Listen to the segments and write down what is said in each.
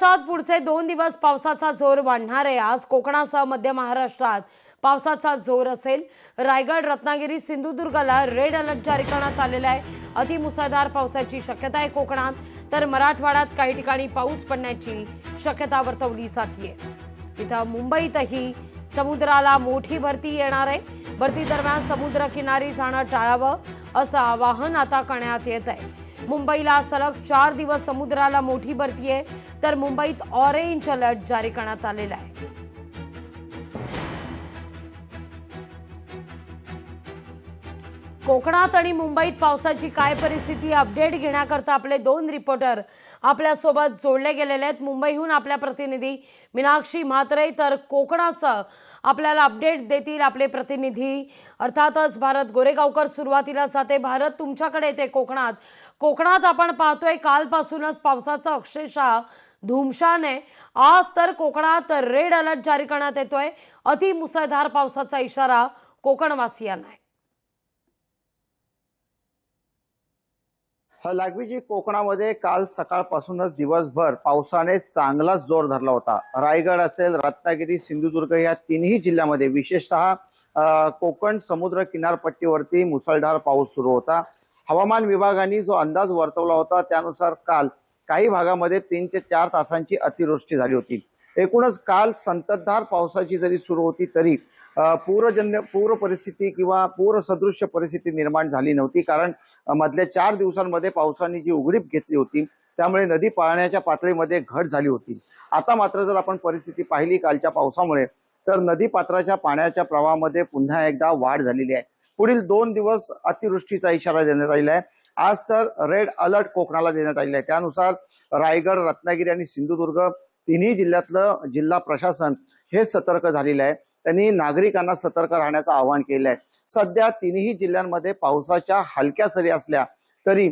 महाराष्ट्रात पुढचे 2 दिवस पावसाचा जोर वाढणार आहे। आज कोकणासह मध्य महाराष्ट्रात पावसाचा जोर असेल। रायगड, रत्नागिरी, सिंधुदुर्गला रेड अलर्ट जारी करण्यात आलेला आहे। अतिमुसळधार पावसाची शक्यता आहे कोकणात, तर मराठवाड्यात काही ठिकाणी पाऊस पडण्याची शक्यता वर्तवली जाते। तिथं मुंबईतही समुद्राला मोठी भरती येणार आहे। भरती दरम्यान समुद्र किनारी जाणं टाळावं असं आवाहन आता करण्यात येत आहे। मुंबईला सलग 4 दिवस समुद्राला मोठी भरती आहे, तर मुंबईत ऑरेंज अलर्ट जारी करण्यात आलेला आहे। कोकणात आणि मुंबईत पावसाची काय परिस्थिती अपडेट घेण्याकरता आपले 2 रिपोर्टर आपल्या सोबत जोडले गेलेले आहेत। मुंबईहून आपल्या प्रतिनिधी मीनाक्षी म्हात्रे, तर कोकणाचं आपल्याला अपडेट देतील आपले प्रतिनिधी अर्थातच भारत गोरेगावकर। सुरुवातीला जाते भारत, तुमच्याकडे येते कोकणात आपण पाहतोय कालपासूनच पावसाचा अक्षरशः धुमशान आहे। आज तर कोकणात रेड अलर्ट जारी करण्यात येतोय। अतिमुसळधार पावसाचा इशारा कोकणवासियांना आहे। लागवीजी, कोकणामध्ये काल सकाळपासूनच दिवसभर पावसाने चांगलाच जोर धरला होता। रायगड असेल, रत्नागिरी, सिंधुदुर्ग या तिन्ही जिल्ह्यामध्ये विशेषतः कोकण समुद्र किनारपट्टीवरती मुसळधार पाऊस सुरू होता। हवामान विभागाने जो अंदाज वर्तवला होता त्यानुसार काल काही भागामध्ये 3 ते 4 तासांची अतिवृष्टी झाली होती। एकूणच काल संततधार पावसाची जरी सुरू होती तरी पूर परिस्थिती किंवा पूर सदृश्य परिस्थिती निर्माण झाली नव्हती, कारण मधल्या 4 दिवसांमध्ये पावसाने जी उघडीप घेतली होती त्यामुळे नदी पाण्याच्या पातळीमध्ये घट झाली होती। आता मात्र जर आपण परिस्थिती पाहिली कालच्या पावसामुळे, तर नदी पात्राच्या पाण्याच्या प्रवाहामध्ये पुन्हा एकदा वाढ झालेली आहे। पुढील 2 दिवस अतिवृष्टीचा इशारा देण्यात आलेला आहे। आज तर रेड अलर्ट कोकणाला देण्यात आलेला आहे। त्यानुसार रायगड, रत्नागिरी आणि सिंधुदुर्ग तिन्ही जिल्ह्यातलं जिल्हा प्रशासन हे सतर्क झालेलं आहे। त्यांनी नागरिकांना सतर्क राहण्याचं आवाहन केलं आहे। सध्या तिन्ही जिल्ह्यांमध्ये पावसाच्या हलक्या सरी असल्या तरी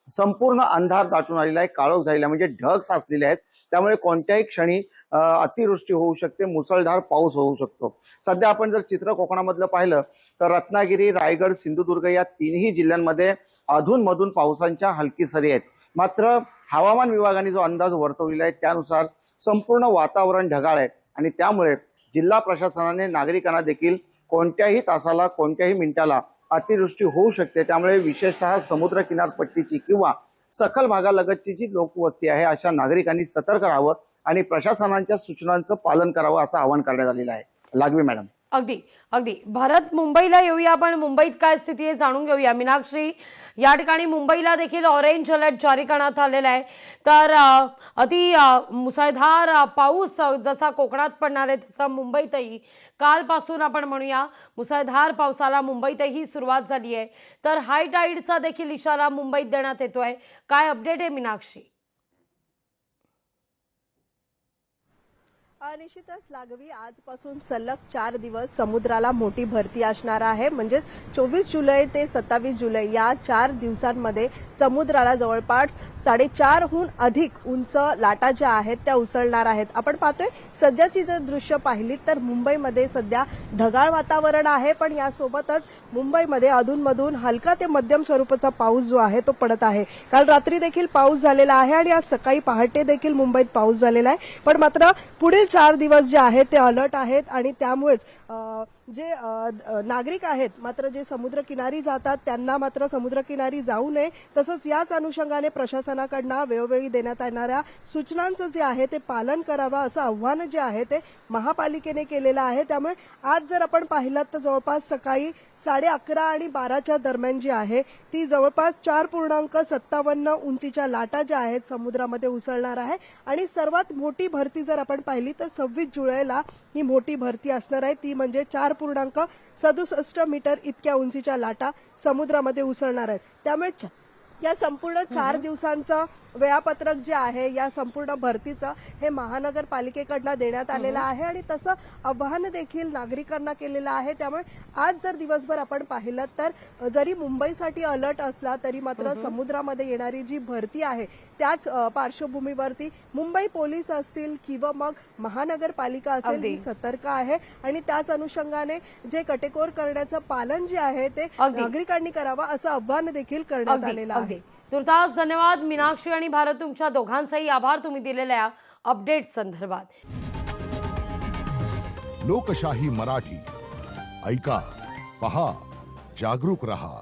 संपूर्ण अंधार दाटून आलेला आहे, काळोख झालेला म्हणजे ढग साचलेले आहेत। त्यामुळे कोणत्याही क्षणी अतिवृष्टी होऊ शकते, मुसळधार पाऊस होऊ शकतो। सध्या आपण जर चित्र कोकणामधलं पाहिलं तर रत्नागिरी, रायगड, सिंधुदुर्ग या तिन्ही जिल्ह्यांमध्ये अधूनमधून पावसांच्या हलकी सरी आहेत। मात्र हवामान विभागाने जो अंदाज वर्तवलेला आहे त्यानुसार संपूर्ण वातावरण ढगाळ आहे आणि त्यामुळे जिल्हा प्रशासनाने नागरिकांना देखील कोणत्याही तासाला, कोणत्याही मिनिटाला अतिवृष्टी होऊ शकते। त्यामुळे विशेषतः समुद्र किनारपट्टीची किंवा सखल भागालगतची जी लोकवस्ती आहे अशा नागरिकांनी सतर्क राहावं आणि प्रशासनाच्या सूचनांचं पालन करावं असं आवाहन करण्यात आलेलं आहे। लागवी मॅडम। अगदी भारत, मुंबईला येऊया, आपण मुंबईत काय स्थिती आहे जाणून घेऊया। मीनाक्षी, या ठिकाणी मुंबईला देखील ऑरेंज अलर्ट जारी करण्यात आलेला आहे। तर अति मुसळधार पाऊस जसा कोकणात पडणार आहे तसा मुंबईतही कालपासून आपण म्हणूया मुसळधार पावसाला मुंबईतही सुरुवात झाली आहे। तर हाय टाईडचा देखील इशारा मुंबईत देण्यात येतोय। काय अपडेट आहे मीनाक्षी? निश्चितच लागवी, आजपासून सलग 4 दिवस समुद्राला मोठी भरती असणार आहे। म्हणजे 24 जुलै ते 27 जुलै या 4 दिवसांमध्ये समुद्राला जवळपास 4.5हून अधिक उंच लाटा ज्या आहेत त्या उसळणार आहेत। आपण पाहतोय सध्याची जर दृश्य पाहिली तर मुंबईमध्ये सध्या ढगाळ वातावरण आहे, पण यासोबतच मुंबईमध्ये अधूनमधून हलका ते मध्यम स्वरूपाचा पाऊस जो आहे तो पडत आहे। काल रात्री देखील पाऊस झालेला आहे आणि आज सकाळी पहाटे देखील मुंबईत पाऊस झालेला आहे। पण मात्र पुढील 4 दिवस जे आहेत ते अलर्ट आहेत आणि त्यामुळेच जे नागरिक आहेत मात्र जे समुद्रकिनारी जातात त्यांना मात्र समुद्रकिनारी जाऊ नये, तसंच याच अनुषंगाने प्रशासनाकडून वेळोवेळी देण्यात येणाऱ्या सूचनांचं जे आहे ते पालन करावं असं आव्हान जे आहे ते महापालिकेने केलेलं आहे। त्यामुळे आज जर आपण पाहिलं तर जवळपास सकाळी 11:30 आणि 12च्या दरम्यान जी आहे ती जवळपास 4.57 उंचीच्या लाटा ज्या आहेत समुद्रामध्ये उसळणार आहे आणि सर्वात मोठी भरती जर आपण पाहिली तर 26 जुलैला ही मोठी भरती असणार आहे। ती म्हणजे 4.67 मीटर इतक्या उंचीच्या लाटा समुद्रामध्ये उसळणार आहेत। त्यामुळे या संपूर्ण 4 दिवसांचं वेळापत्रक जे आहे या संपूर्ण भरतीचं हे महानगरपालिकेकडून देण्यात आलेलं आहे आणि तसं आवाहन देखील नागरिकांना केलेलं आहे। त्यामुळे आज जर दिवसभर आपण पाहिलं तर जरी मुंबईसाठी अलर्ट असला तरी मात्र समुद्रामध्ये येणारी जी भरती आहे त्याच पार्श्वभूमीवरती मुंबई पोलीस असतील किंवा मग महानगरपालिका असेल ती सतर्क आहे आणि त्याच अनुषंगाने जे कटेकोर करण्याचं पालन जे आहे ते नागरिकांनी करावं असं आवाहन देखील करण्यात आलेलं आहे। तुर्तास धन्यवाद मीनाक्षी आणि भारत, तुमच्या दोघांचाही आभार तुम्ही दिलेल्या अपडेट संदर्भात. लोकशाही मराठी ऐका, पहा, जागरूक रहा.